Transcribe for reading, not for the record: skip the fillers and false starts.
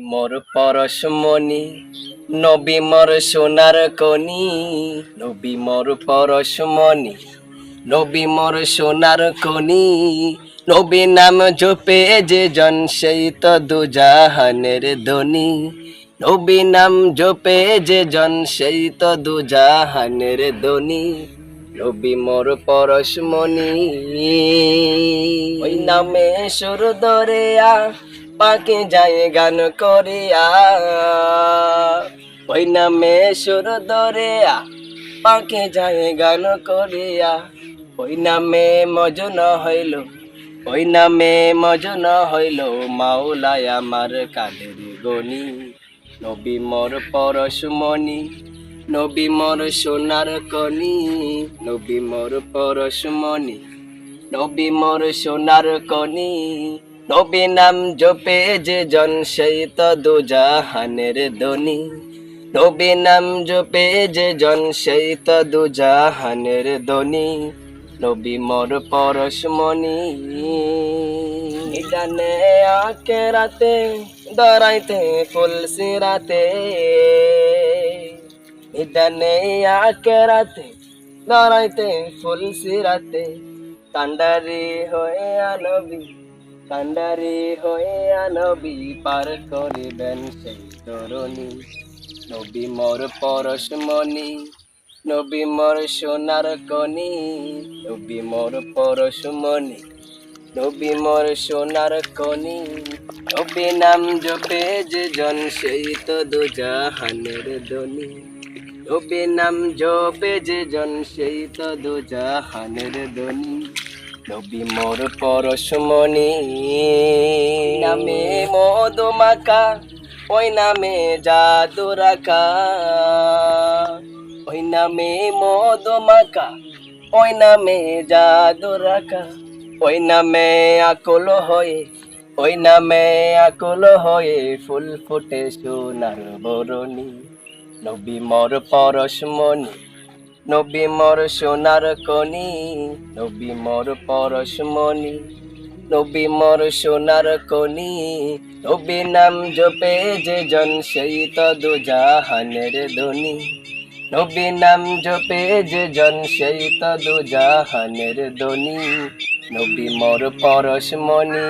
মোর পরশমণি নবী মোর সোনার কনি, নবী মোর পরশমণি নবী মোর সোনার কনি। নবী নাম জপে যে জন সেই তো দুজাহানের ধনী। নবী নাম জপে যে জন সেই তো দুজাহানের ধনী। নবী মোর পরশমণি ওই নামে সুর দরিয়া পাকে যায় গান করিয়া। ওই নামে সুর দরিয়া পাকে যায় গান করিয়া। ওই নামে মজন হইল, ওই নামে মজন হইল মাওলায় আমার কাদের গনি। নবী মোর পরশমণি নবী মোর সোনার কনি, নবী মোর পরশমণি নবী মোর সোনার কনি। নবী নাম জপে যে জন সেই তো দুজাহানের ধনী। নবী নাম জপে যে জন সেই তো দুজাহানের ধনী। নবী মোর পরশমণি ডানে আকে রাতে দরাইতে ফুল সিরাতে। ডানে আকে রাতে দরাইতে ফুল সিরাতে। কান্ডারি হয়ে আনবি, কান্ডারি হয়ে আনবি পার করিবেন সেই তরুণী। নবী মোর পরশমণি নবী মোর সোনার কনি, নবী মোর পরশমণি নবী মোর সোনার কনি। নবী নাম জপে যে জন সেই তো দুজাহানের ধনী। নবী নাম জপে যে জন সেই তো দুজাহানের ধনী। নবী মোর পরশমণি নামে মধু মাখা, ওই নামে জাদু রাখা। ওই নামে মধু মাখা, ওই নামে জাদু রাখা। ওই নামে আকুল হয়ে, ওই নামে আকুল হয়ে ফুল ফুটে সোনার বরণী। নবী মোর পরশমণি নবী মোর সোনার কনি, নবী মোর পরশমণি নবী মোর সোনার কনি। নবী নাম জপে যে জন সেই তো দুজাহানের ধনী। নবী নাম জপে যে জন সেই তো দুজাহানের ধনী। নবী মোর পরশমণি।